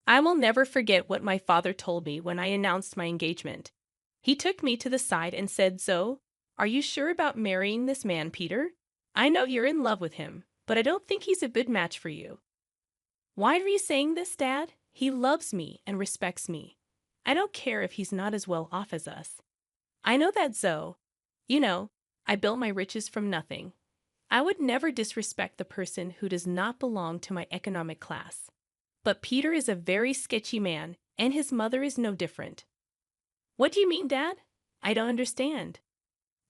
I will never forget what my father told me when I announced my engagement. He took me to the side and said, "Zoe, are you sure about marrying this man, Peter? I know you're in love with him, but I don't think he's a good match for you." "Why are you saying this, Dad? He loves me and respects me. I don't care if he's not as well off as us. I know that, Zoe. You know, I built my riches from nothing. I would never disrespect the person who does not belong to my economic class. But Peter is a very sketchy man, and his mother is no different." "What do you mean, Dad? I don't understand."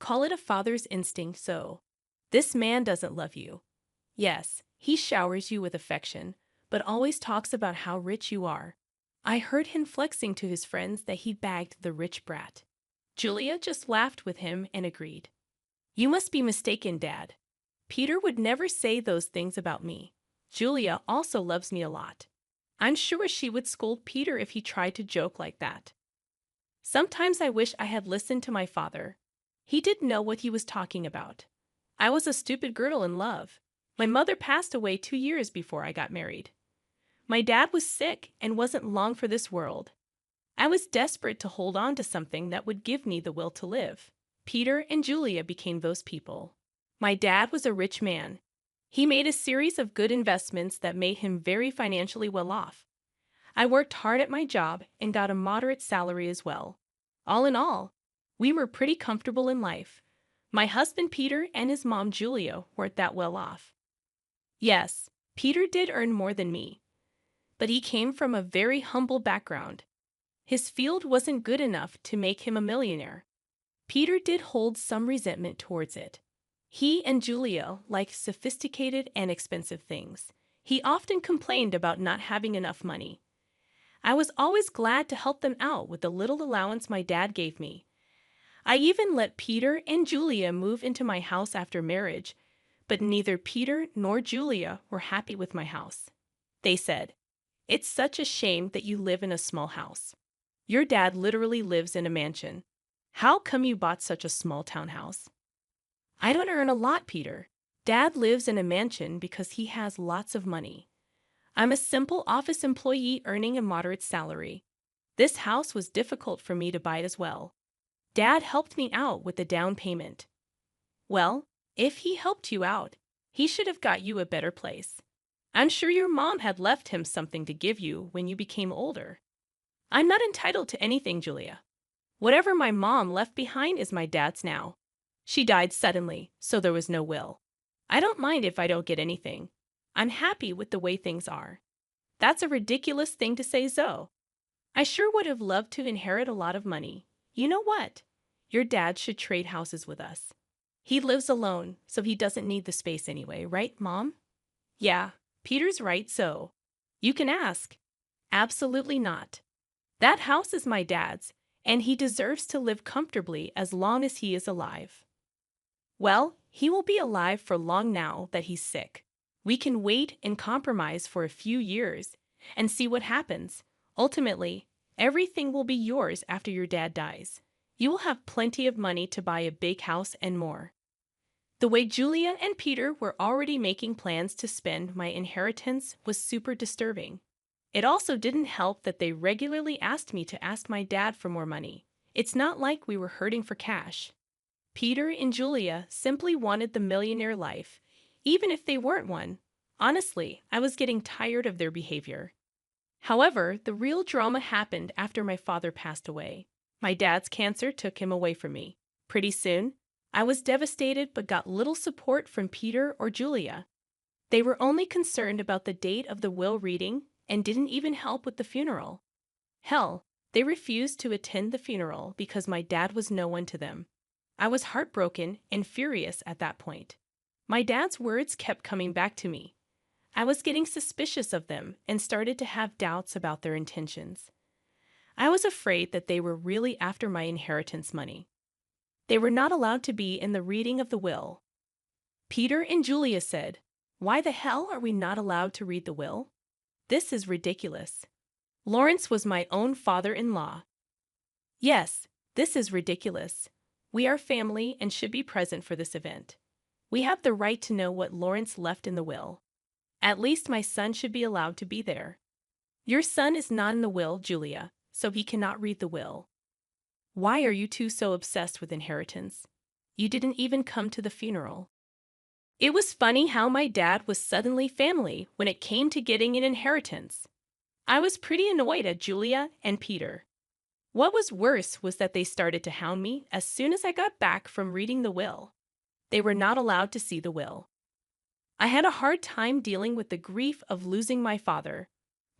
"Call it a father's instinct, so. This man doesn't love you. Yes, he showers you with affection, but always talks about how rich you are. I heard him flexing to his friends that he bagged the rich brat." Julia just laughed with him and agreed. "You must be mistaken, Dad. Peter would never say those things about me. Julia also loves me a lot. I'm sure she would scold Peter if he tried to joke like that." Sometimes I wish I had listened to my father. He didn't know what he was talking about. I was a stupid girl in love. My mother passed away 2 years before I got married. My dad was sick and wasn't long for this world. I was desperate to hold on to something that would give me the will to live. Peter and Julia became those people. My dad was a rich man. He made a series of good investments that made him very financially well off. I worked hard at my job and got a moderate salary as well. All in all, we were pretty comfortable in life. My husband Peter and his mom Julia weren't that well off. Yes, Peter did earn more than me, but he came from a very humble background. His field wasn't good enough to make him a millionaire. Peter did hold some resentment towards it. He and Julia liked sophisticated and expensive things. He often complained about not having enough money. I was always glad to help them out with the little allowance my dad gave me. I even let Peter and Julia move into my house after marriage, but neither Peter nor Julia were happy with my house. They said, "It's such a shame that you live in a small house. Your dad literally lives in a mansion. How come you bought such a small townhouse?" "I don't earn a lot, Peter. Dad lives in a mansion because he has lots of money. I'm a simple office employee earning a moderate salary. This house was difficult for me to buy as well. Dad helped me out with the down payment." "Well, if he helped you out, he should have got you a better place. I'm sure your mom had left him something to give you when you became older." "I'm not entitled to anything, Julia. Whatever my mom left behind is my dad's now. She died suddenly, so there was no will. I don't mind if I don't get anything. I'm happy with the way things are." "That's a ridiculous thing to say, Zoe. I sure would have loved to inherit a lot of money. You know what? Your dad should trade houses with us. He lives alone, so he doesn't need the space anyway, right, Mom?" "Yeah, Peter's right, so. You can ask." "Absolutely not. That house is my dad's, and he deserves to live comfortably as long as he is alive." "Well, he will be alive for long now that he's sick. We can wait and compromise for a few years and see what happens. Ultimately, everything will be yours after your dad dies. You will have plenty of money to buy a big house and more." The way Julia and Peter were already making plans to spend my inheritance was super disturbing. It also didn't help that they regularly asked me to ask my dad for more money. It's not like we were hurting for cash. Peter and Julia simply wanted the millionaire life, even if they weren't one. Honestly, I was getting tired of their behavior. However, the real drama happened after my father passed away. My dad's cancer took him away from me. Pretty soon, I was devastated but got little support from Peter or Julia. They were only concerned about the date of the will reading and didn't even help with the funeral. Hell, they refused to attend the funeral because my dad was no one to them. I was heartbroken and furious at that point. My dad's words kept coming back to me. I was getting suspicious of them and started to have doubts about their intentions. I was afraid that they were really after my inheritance money. They were not allowed to be in the reading of the will. Peter and Julia said, "Why the hell are we not allowed to read the will? This is ridiculous. Lawrence was my own father-in-law. Yes, this is ridiculous. We are family and should be present for this event. We have the right to know what Lawrence left in the will. At least my son should be allowed to be there." Your son is not in the will, Julia, so he cannot read the will. Why are you two so obsessed with inheritance? You didn't even come to the funeral. It was funny how my dad was suddenly family when it came to getting an inheritance. I was pretty annoyed at Julia and Peter. What was worse was that they started to hound me as soon as I got back from reading the will. They were not allowed to see the will. I had a hard time dealing with the grief of losing my father,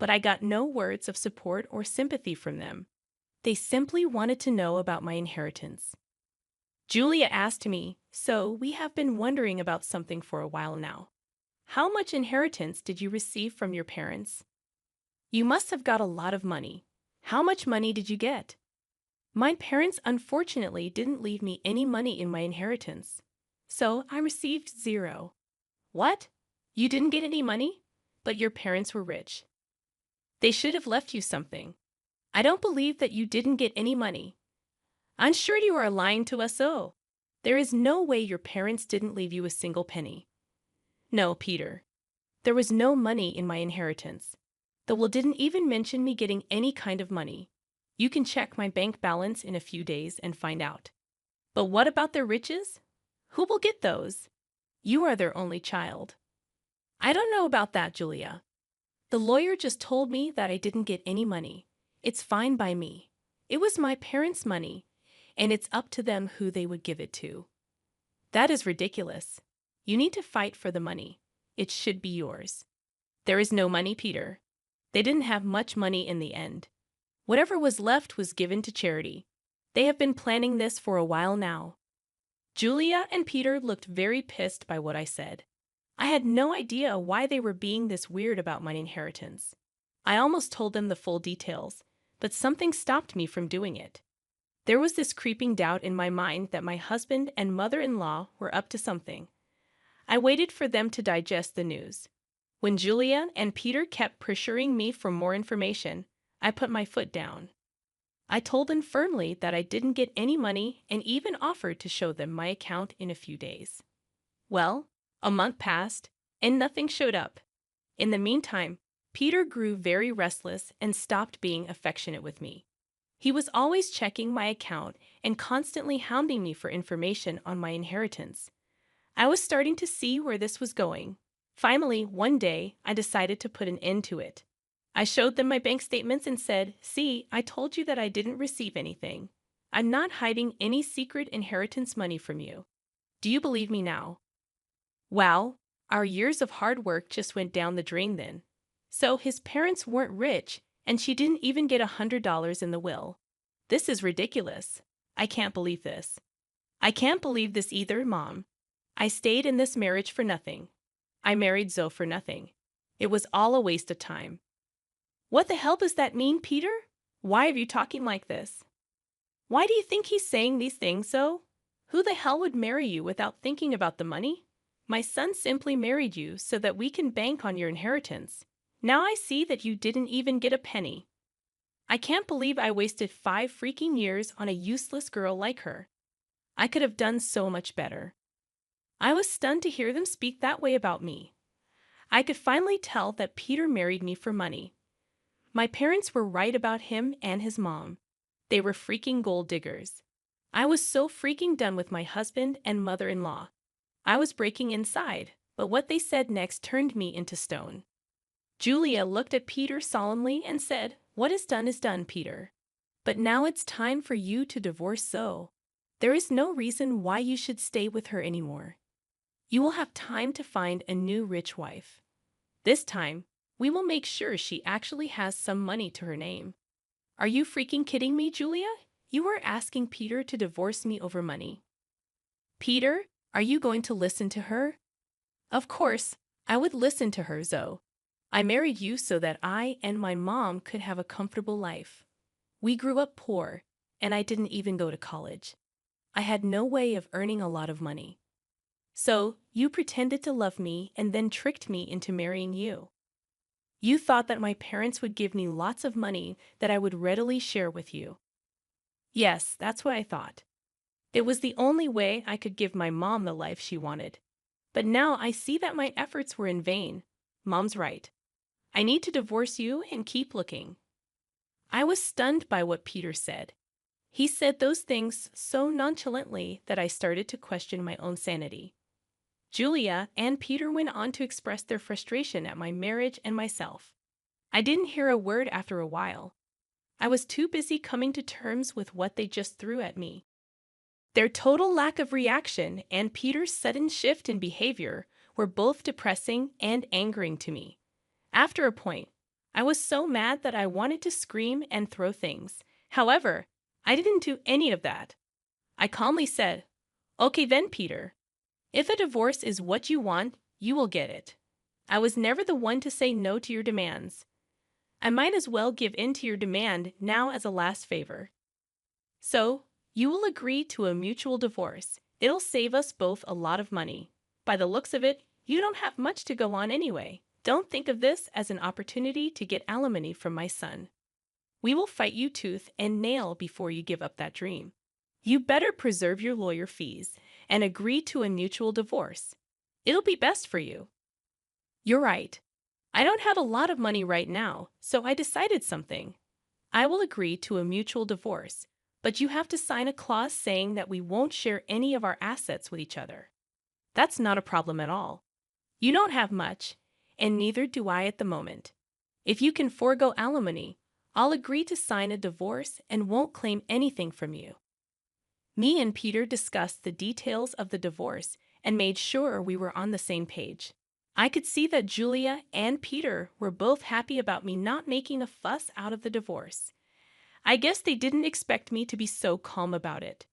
but I got no words of support or sympathy from them. They simply wanted to know about my inheritance. Julia asked me, "So we have been wondering about something for a while now. How much inheritance did you receive from your parents? You must have got a lot of money. How much money did you get?" My parents unfortunately didn't leave me any money in my inheritance, so I received zero. What? You didn't get any money? But your parents were rich. They should have left you something. I don't believe that you didn't get any money. I'm sure you are lying to us all. There is no way your parents didn't leave you a single penny. No, Peter. There was no money in my inheritance. The will didn't even mention me getting any kind of money. You can check my bank balance in a few days and find out. But what about their riches? Who will get those? You are their only child. I don't know about that, Julia. The lawyer just told me that I didn't get any money. It's fine by me. It was my parents' money, and it's up to them who they would give it to. That is ridiculous. You need to fight for the money. It should be yours. There is no money, Peter. They didn't have much money in the end. Whatever was left was given to charity. They have been planning this for a while now. Julia and Peter looked very pissed by what I said. I had no idea why they were being this weird about my inheritance. I almost told them the full details, but something stopped me from doing it. There was this creeping doubt in my mind that my husband and mother-in-law were up to something. I waited for them to digest the news. When Julia and Peter kept pressuring me for more information, I put my foot down. I told them firmly that I didn't get any money and even offered to show them my account in a few days. Well, a month passed, and nothing showed up. In the meantime, Peter grew very restless and stopped being affectionate with me. He was always checking my account and constantly hounding me for information on my inheritance. I was starting to see where this was going. Finally, one day, I decided to put an end to it. I showed them my bank statements and said, "See, I told you that I didn't receive anything. I'm not hiding any secret inheritance money from you. Do you believe me now?" Wow, our years of hard work just went down the drain then. So his parents weren't rich, and she didn't even get $100 in the will. This is ridiculous. I can't believe this. I can't believe this either, Mom. I stayed in this marriage for nothing. I married Zoe for nothing. It was all a waste of time. What the hell does that mean, Peter? Why are you talking like this? Why do you think he's saying these things, Zoe? Who the hell would marry you without thinking about the money? My son simply married you so that we can bank on your inheritance. Now I see that you didn't even get a penny. I can't believe I wasted 5 freaking years on a useless girl like her. I could have done so much better. I was stunned to hear them speak that way about me. I could finally tell that Peter married me for money. My parents were right about him and his mom. They were freaking gold diggers. I was so freaking done with my husband and mother-in-law. I was breaking inside, but what they said next turned me into stone. Julia looked at Peter solemnly and said, "What is done, Peter. But now it's time for you to divorce Zoe. There is no reason why you should stay with her anymore. You will have time to find a new rich wife. This time, we will make sure she actually has some money to her name." Are you freaking kidding me, Julia? You are asking Peter to divorce me over money. Peter, are you going to listen to her? Of course, I would listen to her, Zoe. I married you so that I and my mom could have a comfortable life. We grew up poor, and I didn't even go to college. I had no way of earning a lot of money. So, you pretended to love me and then tricked me into marrying you. You thought that my parents would give me lots of money that I would readily share with you. Yes, that's what I thought. It was the only way I could give my mom the life she wanted. But now I see that my efforts were in vain. Mom's right. I need to divorce you and keep looking." I was stunned by what Peter said. He said those things so nonchalantly that I started to question my own sanity. Julia and Peter went on to express their frustration at my marriage and myself. I didn't hear a word after a while. I was too busy coming to terms with what they just threw at me. Their total lack of reaction and Peter's sudden shift in behavior were both depressing and angering to me. After a point, I was so mad that I wanted to scream and throw things. However, I didn't do any of that. I calmly said, "Okay then, Peter. If a divorce is what you want, you will get it. I was never the one to say no to your demands. I might as well give in to your demand now as a last favor. So, you will agree to a mutual divorce. It'll save us both a lot of money. By the looks of it, you don't have much to go on anyway. Don't think of this as an opportunity to get alimony from my son. We will fight you tooth and nail before you give up that dream. You better preserve your lawyer fees and agree to a mutual divorce. It'll be best for you." You're right. I don't have a lot of money right now, so I decided something. I will agree to a mutual divorce, but you have to sign a clause saying that we won't share any of our assets with each other. That's not a problem at all. You don't have much, and neither do I at the moment. If you can forego alimony, I'll agree to sign a divorce and won't claim anything from you. Me and Peter discussed the details of the divorce and made sure we were on the same page. I could see that Julia and Peter were both happy about me not making a fuss out of the divorce. I guess they didn't expect me to be so calm about it.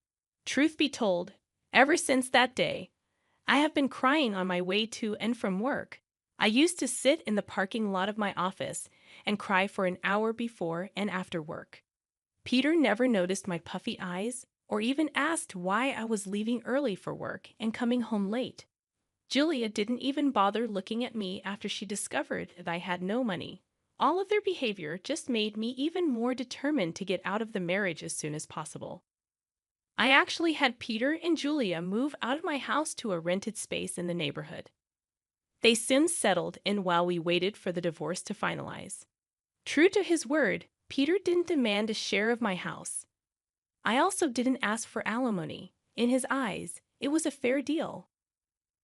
Truth be told, ever since that day, I have been crying on my way to and from work. I used to sit in the parking lot of my office and cry for an hour before and after work. Peter never noticed my puffy eyes or even asked why I was leaving early for work and coming home late. Julia didn't even bother looking at me after she discovered that I had no money. All of their behavior just made me even more determined to get out of the marriage as soon as possible. I actually had Peter and Julia move out of my house to a rented space in the neighborhood. They soon settled in while we waited for the divorce to finalize. True to his word, Peter didn't demand a share of my house. I also didn't ask for alimony. In his eyes, it was a fair deal.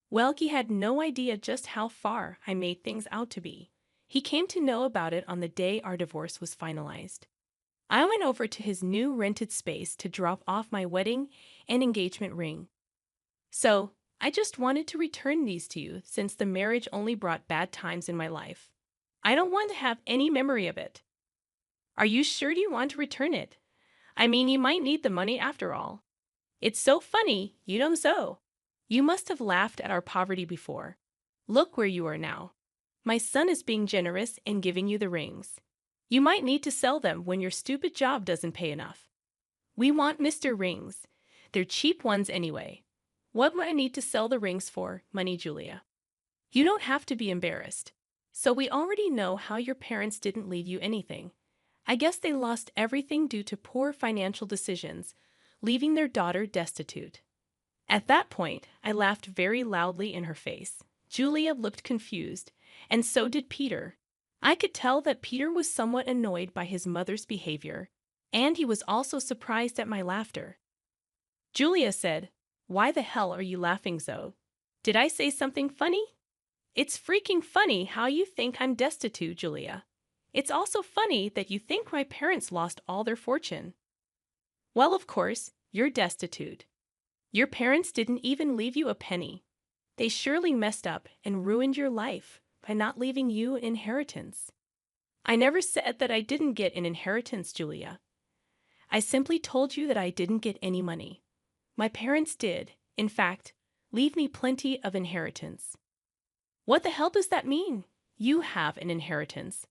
Well, he had no idea just how far I made things out to be. He came to know about it on the day our divorce was finalized. I went over to his new rented space to drop off my wedding and engagement ring. So, I just wanted to return these to you since the marriage only brought bad times in my life. I don't want to have any memory of it. Are you sure you want to return it? I mean, you might need the money after all. It's so funny, you know so. You must have laughed at our poverty before. Look where you are now. My son is being generous and giving you the rings. You might need to sell them when your stupid job doesn't pay enough. We want Mr. Rings. They're cheap ones anyway. What would I need to sell the rings for, money, Julia? You don't have to be embarrassed. So we already know how your parents didn't leave you anything. I guess they lost everything due to poor financial decisions, leaving their daughter destitute. At that point, I laughed very loudly in her face. Julia looked confused, and so did Peter. I could tell that Peter was somewhat annoyed by his mother's behavior, and he was also surprised at my laughter. Julia said, "Why the hell are you laughing, Zoe? Did I say something funny?" "It's freaking funny how you think I'm destitute, Julia. It's also funny that you think my parents lost all their fortune." "Well, of course, you're destitute. Your parents didn't even leave you a penny. They surely messed up and ruined your life by not leaving you an inheritance." "I never said that I didn't get an inheritance, Julia. I simply told you that I didn't get any money. My parents did, in fact, leave me plenty of inheritance." "What the hell does that mean? You have an inheritance."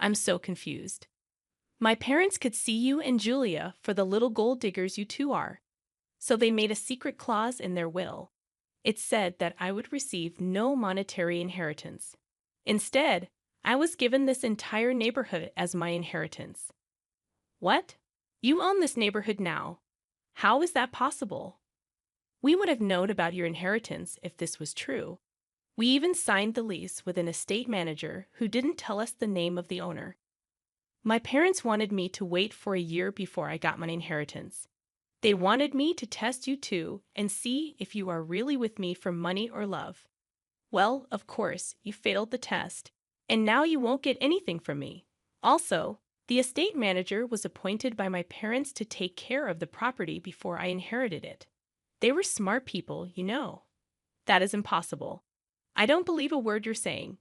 I'm so confused. "My parents could see you and Julia for the little gold diggers you two are. So they made a secret clause in their will. It said that I would receive no monetary inheritance. Instead, I was given this entire neighborhood as my inheritance." "What? You own this neighborhood now. How is that possible?" "We would have known about your inheritance if this was true. We even signed the lease with an estate manager who didn't tell us the name of the owner. My parents wanted me to wait for a year before I got my inheritance. They wanted me to test you too and see if you are really with me for money or love. Well, of course, you failed the test, and now you won't get anything from me. Also, the estate manager was appointed by my parents to take care of the property before I inherited it. They were smart people, you know. That is impossible. I don't believe a word you're saying.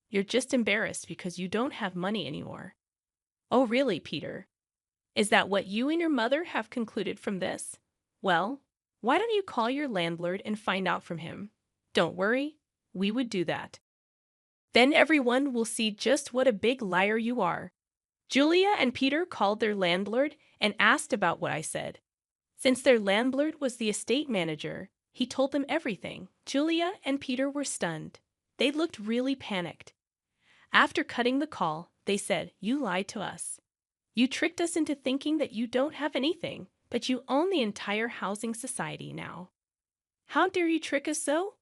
You're just embarrassed because you don't have money anymore. Oh, really, Peter? Is that what you and your mother have concluded from this? Well, why don't you call your landlord and find out from him? Don't worry, we would do that. Then everyone will see just what a big liar you are. Julia and Peter called their landlord and asked about what I said. Since their landlord was the estate manager, he told them everything. Julia and Peter were stunned. They looked really panicked. After cutting the call, they said, "You lied to us. You tricked us into thinking that you don't have anything, but you own the entire housing society now. How dare you trick us so?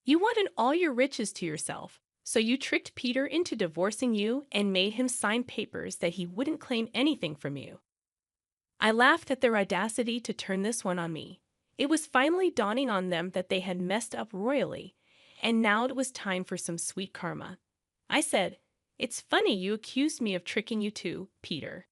You wanted all your riches to yourself, so you tricked Peter into divorcing you and made him sign papers that he wouldn't claim anything from you." I laughed at their audacity to turn this one on me. It was finally dawning on them that they had messed up royally, and now it was time for some sweet karma. I said, "It's funny you accused me of tricking you too, Peter.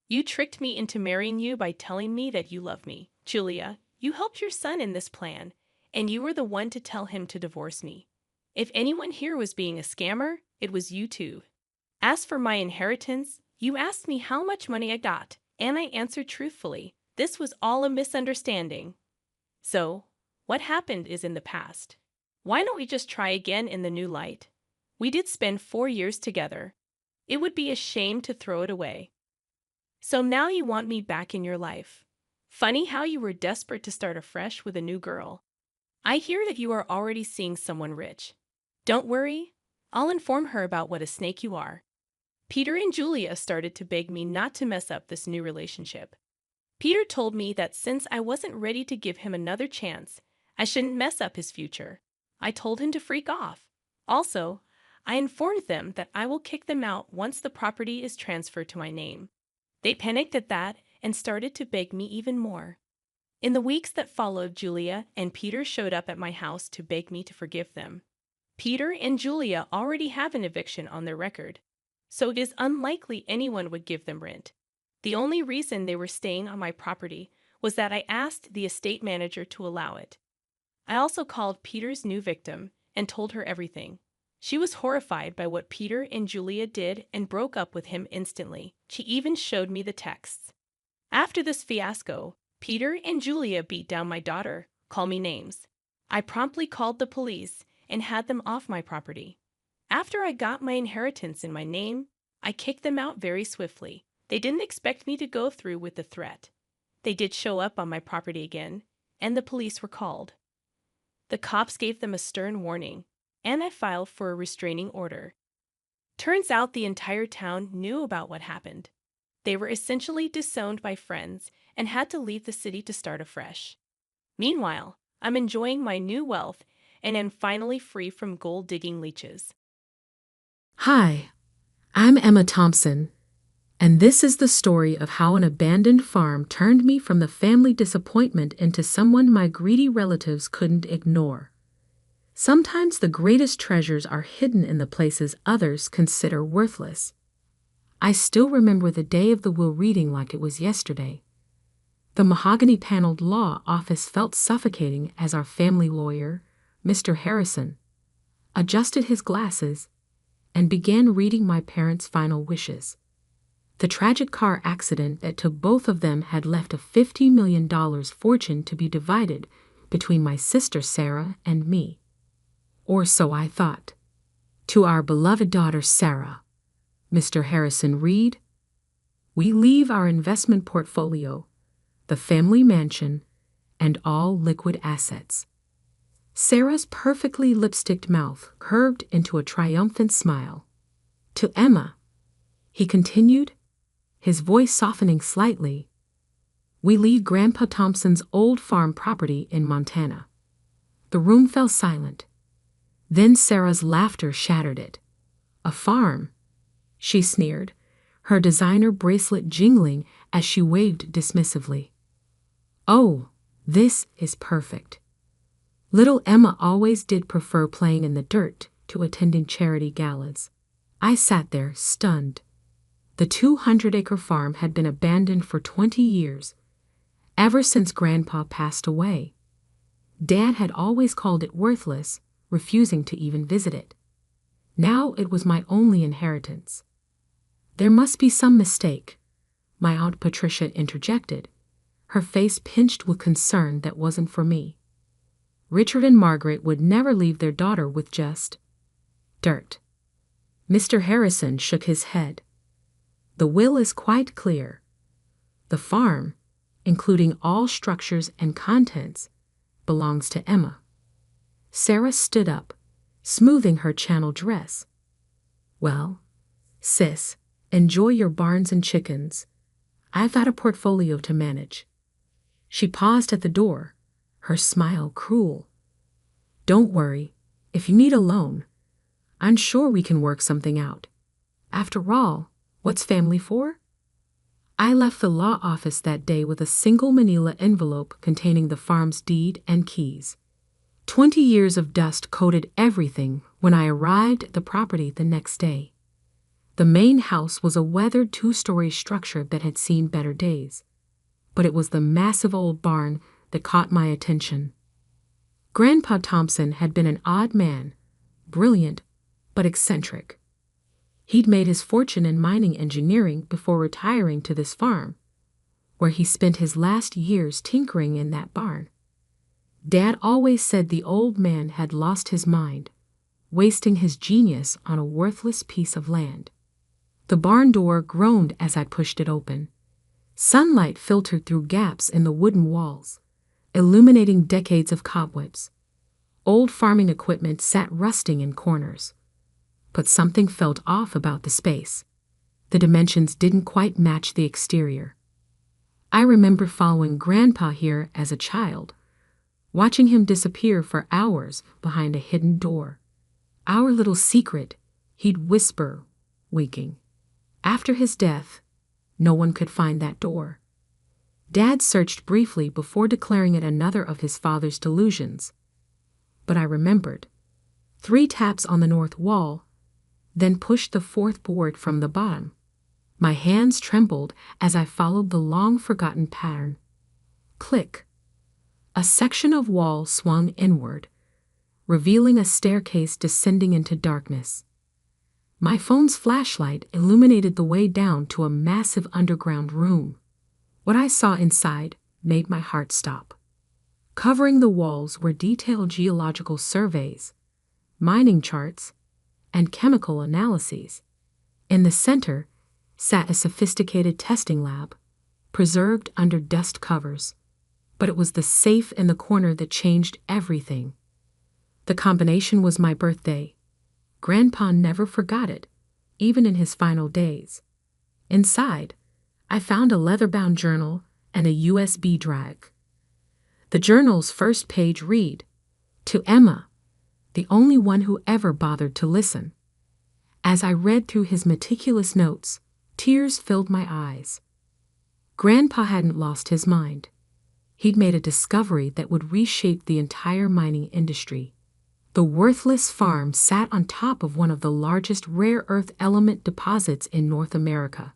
You tricked me into marrying you by telling me that you love me. Julia, you helped your son in this plan, and you were the one to tell him to divorce me. If anyone here was being a scammer, it was you two. As for my inheritance, you asked me how much money I got, and I answered truthfully. This was all a misunderstanding. So, what happened is in the past. Why don't we just try again in the new light? We did spend 4 years together. It would be a shame to throw it away. So now you want me back in your life. Funny how you were desperate to start afresh with a new girl. I hear that you are already seeing someone rich. Don't worry, I'll inform her about what a snake you are." Peter and Julia started to beg me not to mess up this new relationship. Peter told me that since I wasn't ready to give him another chance, I shouldn't mess up his future. I told him to freak off. Also, I informed them that I will kick them out once the property is transferred to my name. They panicked at that and started to beg me even more. In the weeks that followed, Julia and Peter showed up at my house to beg me to forgive them. Peter and Julia already have an eviction on their record, so it is unlikely anyone would give them rent. The only reason they were staying on my property was that I asked the estate manager to allow it. I also called Peter's new victim and told her everything. She was horrified by what Peter and Julia did and broke up with him instantly. She even showed me the texts. After this fiasco, Peter and Julia beat down my daughter, called me names. I promptly called the police and had them off my property. After I got my inheritance in my name, I kicked them out very swiftly. They didn't expect me to go through with the threat. They did show up on my property again, and the police were called. The cops gave them a stern warning, and I filed for a restraining order. Turns out the entire town knew about what happened. They were essentially disowned by friends and had to leave the city to start afresh. Meanwhile, I'm enjoying my new wealth and am finally free from gold-digging leeches. Hi, I'm Emma Thompson, and this is the story of how an abandoned farm turned me from the family disappointment into someone my greedy relatives couldn't ignore. Sometimes the greatest treasures are hidden in the places others consider worthless. I still remember the day of the will reading like it was yesterday. The mahogany-paneled law office felt suffocating as our family lawyer, Mr. Harrison, adjusted his glasses and began reading my parents' final wishes. The tragic car accident that took both of them had left a $50 million fortune to be divided between my sister Sarah and me. Or so I thought. To our beloved daughter Sarah, Mr. Harrison read, "We leave our investment portfolio, the family mansion, and all liquid assets." Sarah's perfectly lipsticked mouth curved into a triumphant smile. To Emma, he continued, his voice softening slightly, "We leave Grandpa Thompson's old farm property in Montana." The room fell silent. Then Sarah's laughter shattered it. A farm, she sneered, her designer bracelet jingling as she waved dismissively. Oh, this is perfect. Little Emma always did prefer playing in the dirt to attending charity galas. I sat there, stunned. The 200-acre farm had been abandoned for 20 years, ever since Grandpa passed away. Dad had always called it worthless, refusing to even visit it. Now it was my only inheritance. There must be some mistake, my Aunt Patricia interjected, her face pinched with concern that wasn't for me. Richard and Margaret would never leave their daughter with just dirt. Mr. Harrison shook his head. The will is quite clear. The farm, including all structures and contents, belongs to Emma. Sarah stood up, smoothing her Channel dress. Well, sis, enjoy your barns and chickens. I've got a portfolio to manage. She paused at the door, her smile cruel. Don't worry, if you need a loan, I'm sure we can work something out. After all, what's family for? I left the law office that day with a single manila envelope containing the farm's deed and keys. 20 years of dust coated everything when I arrived at the property the next day. The main house was a weathered 2-story structure that had seen better days, but it was the massive old barn that caught my attention. Grandpa Thompson had been an odd man, brilliant but eccentric. He'd made his fortune in mining engineering before retiring to this farm, where he spent his last years tinkering in that barn. Dad always said the old man had lost his mind, wasting his genius on a worthless piece of land. The barn door groaned as I pushed it open. Sunlight filtered through gaps in the wooden walls, illuminating decades of cobwebs. Old farming equipment sat rusting in corners. But something felt off about the space. The dimensions didn't quite match the exterior. I remember following Grandpa here as a child, watching him disappear for hours behind a hidden door. Our little secret, he'd whisper, winking. After his death, no one could find that door. Dad searched briefly before declaring it another of his father's delusions. But I remembered. 3 taps on the north wall, then pushed the 4th board from the bottom. My hands trembled as I followed the long-forgotten pattern. Click. A section of wall swung inward, revealing a staircase descending into darkness. My phone's flashlight illuminated the way down to a massive underground room. What I saw inside made my heart stop. Covering the walls were detailed geological surveys, mining charts, and chemical analyses. In the center sat a sophisticated testing lab, preserved under dust covers. But it was the safe in the corner that changed everything. The combination was my birthday. Grandpa never forgot it, even in his final days. Inside, I found a leather-bound journal and a USB drive. The journal's first page read, "To Emma, the only one who ever bothered to listen." As I read through his meticulous notes, tears filled my eyes. Grandpa hadn't lost his mind. He'd made a discovery that would reshape the entire mining industry. The worthless farm sat on top of one of the largest rare earth element deposits in North America.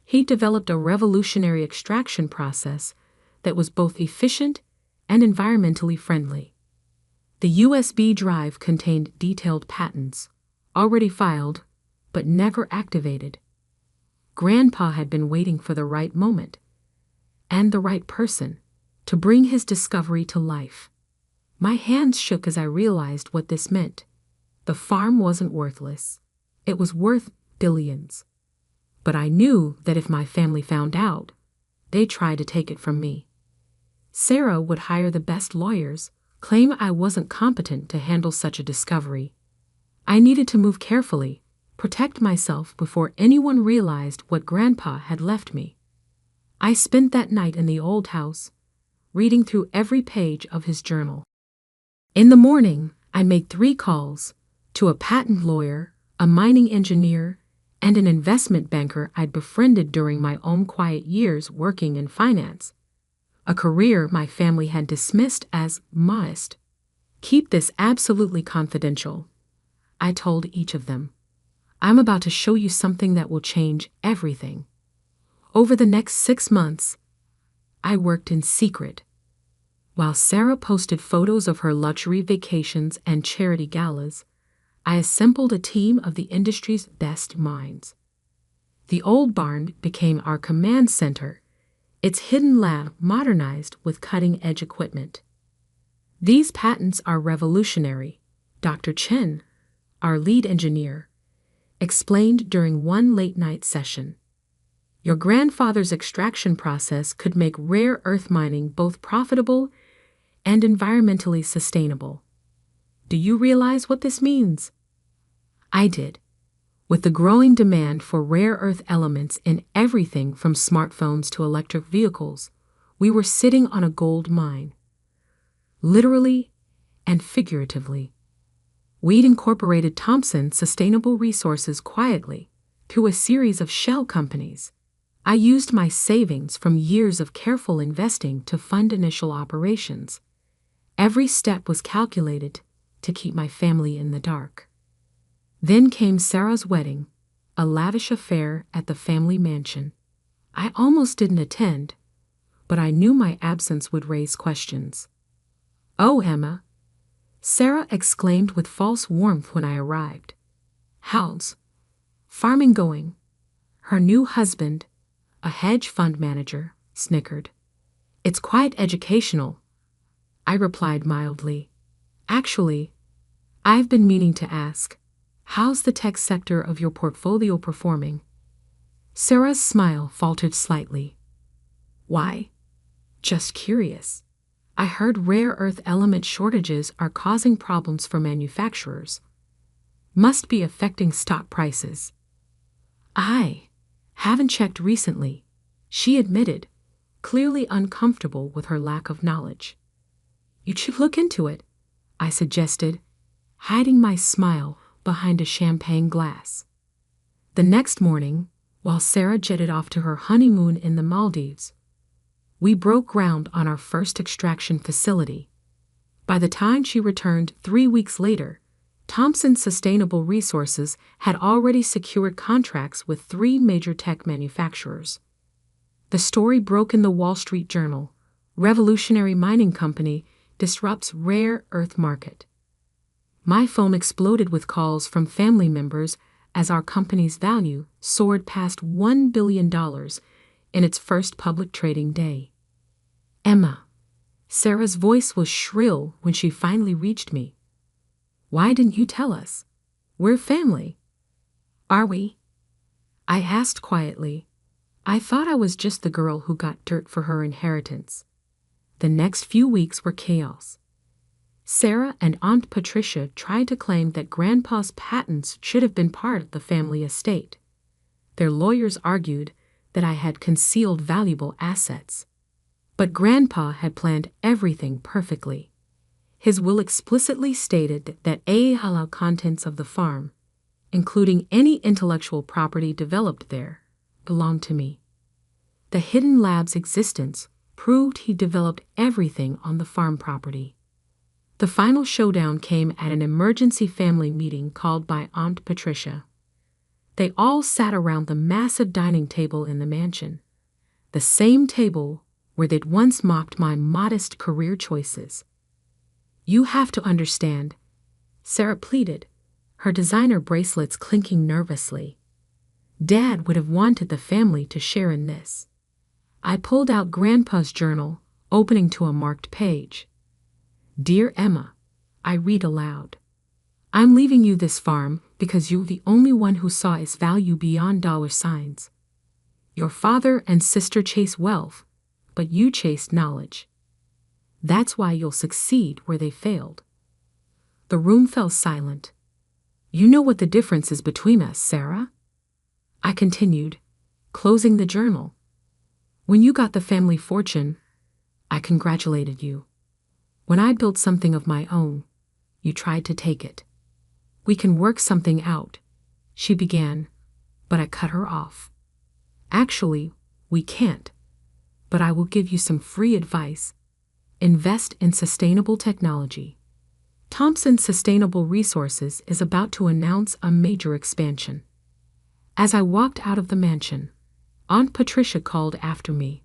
He developed a revolutionary extraction process that was both efficient and environmentally friendly. The USB drive contained detailed patents, already filed, but never activated. Grandpa had been waiting for the right moment, and the right person, to bring his discovery to life. My hands shook as I realized what this meant. The farm wasn't worthless. It was worth billions. But I knew that if my family found out, they'd try to take it from me. Sarah would hire the best lawyers, claim I wasn't competent to handle such a discovery. I needed to move carefully, protect myself before anyone realized what Grandpa had left me. I spent that night in the old house, reading through every page of his journal. In the morning, I made 3 calls to a patent lawyer, a mining engineer, and an investment banker I'd befriended during my own quiet years working in finance, a career my family had dismissed as modest. "Keep this absolutely confidential," I told each of them. "I'm about to show you something that will change everything." Over the next 6 months, I worked in secret. While Sarah posted photos of her luxury vacations and charity galas, I assembled a team of the industry's best minds. The old barn became our command center, its hidden lab modernized with cutting-edge equipment. "These patents are revolutionary," Dr. Chen, our lead engineer, explained during one late-night session. "Your grandfather's extraction process could make rare earth mining both profitable and environmentally sustainable. Do you realize what this means?" I did. With the growing demand for rare earth elements in everything from smartphones to electric vehicles, we were sitting on a gold mine. Literally and figuratively. We'd incorporated Thompson Sustainable Resources quietly through a series of shell companies. I used my savings from years of careful investing to fund initial operations. Every step was calculated to keep my family in the dark. Then came Sarah's wedding, a lavish affair at the family mansion. I almost didn't attend, but I knew my absence would raise questions. "Oh, Emma," Sarah exclaimed with false warmth when I arrived. "How's farming going?" Her new husband, a hedge fund manager, snickered. "It's quite educational," I replied mildly. "Actually, I've been meaning to ask, how's the tech sector of your portfolio performing?" Sarah's smile faltered slightly. "Why? Just curious. I heard rare earth element shortages are causing problems for manufacturers. Must be affecting stock prices." "I haven't checked recently," she admitted, clearly uncomfortable with her lack of knowledge. "You should look into it," I suggested, hiding my smile behind a champagne glass. The next morning, while Sarah jetted off to her honeymoon in the Maldives, we broke ground on our first extraction facility. By the time she returned 3 weeks later, Thompson Sustainable Resources had already secured contracts with 3 major tech manufacturers. The story broke in the Wall Street Journal. Revolutionary mining company disrupts rare earth market. My phone exploded with calls from family members as our company's value soared past $1 billion in its first public trading day. "Emma," Sarah's voice was shrill when she finally reached me. "Why didn't you tell us? We're family." "Are we?" I asked quietly. I thought I was just the girl who got dirt for her inheritance. The next few weeks were chaos. Sarah and Aunt Patricia tried to claim that Grandpa's patents should have been part of the family estate. Their lawyers argued that I had concealed valuable assets. But Grandpa had planned everything perfectly. His will explicitly stated that all contents of the farm, including any intellectual property developed there, belonged to me. The hidden lab's existence proved he developed everything on the farm property. The final showdown came at an emergency family meeting called by Aunt Patricia. They all sat around the massive dining table in the mansion, the same table where they'd once mocked my modest career choices. "You have to understand," Sarah pleaded, her designer bracelets clinking nervously. "Dad would have wanted the family to share in this." I pulled out Grandpa's journal, opening to a marked page. "Dear Emma," I read aloud, "I'm leaving you this farm because you're the only one who saw its value beyond dollar signs. Your father and sister chased wealth, but you chased knowledge. That's why you'll succeed where they failed." The room fell silent. "You know what the difference is between us, Sarah?" I continued, closing the journal. "When you got the family fortune, I congratulated you. When I built something of my own, You tried to take it. We can work something out, she began, but I cut her off. Actually, we can't. But I will give you some free advice. Invest in sustainable technology. Thompson Sustainable Resources is about to announce a major expansion. As I walked out of the mansion, Aunt Patricia called after me.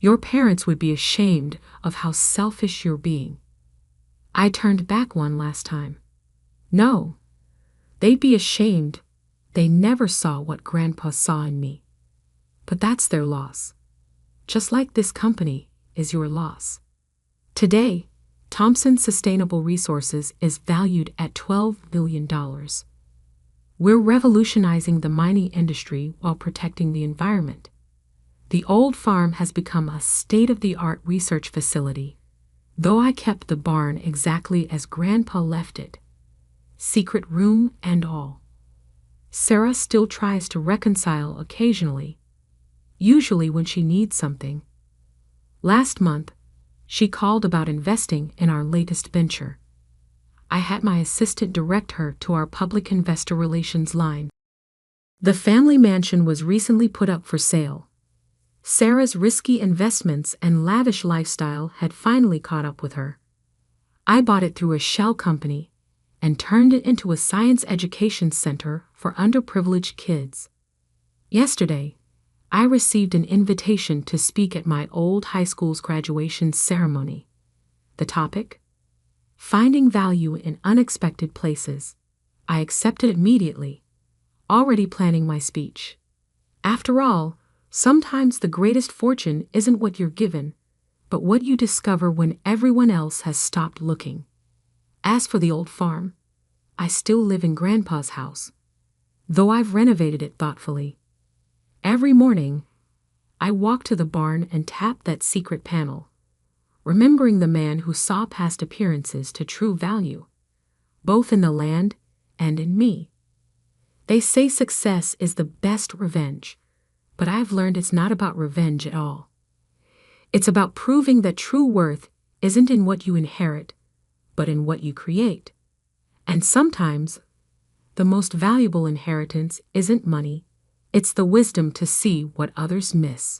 Your parents would be ashamed of how selfish you're being. I turned back one last time. No, they'd be ashamed. They never saw what Grandpa saw in me. But that's their loss. Just like this company is your loss. Today, Thompson Sustainable Resources is valued at $12 billion. We're revolutionizing the mining industry while protecting the environment. The old farm has become a state-of-the-art research facility, though I kept the barn exactly as Grandpa left it, secret room and all. Sarah still tries to reconcile occasionally, usually when she needs something. Last month, she called about investing in our latest venture. I had my assistant direct her to our public investor relations line. The family mansion was recently put up for sale. Sarah's risky investments and lavish lifestyle had finally caught up with her. I bought it through a shell company and turned it into a science education center for underprivileged kids. Yesterday, I received an invitation to speak at my old high school's graduation ceremony. The topic? Finding value in unexpected places. I accepted immediately, already planning my speech. After all, sometimes the greatest fortune isn't what you're given, but what you discover when everyone else has stopped looking. As for the old farm, I still live in Grandpa's house, though I've renovated it thoughtfully. Every morning, I walk to the barn and tap that secret panel, remembering the man who saw past appearances to true value, both in the land and in me. They say success is the best revenge, but I've learned it's not about revenge at all. It's about proving that true worth isn't in what you inherit, but in what you create. And sometimes, the most valuable inheritance isn't money, it's the wisdom to see what others miss.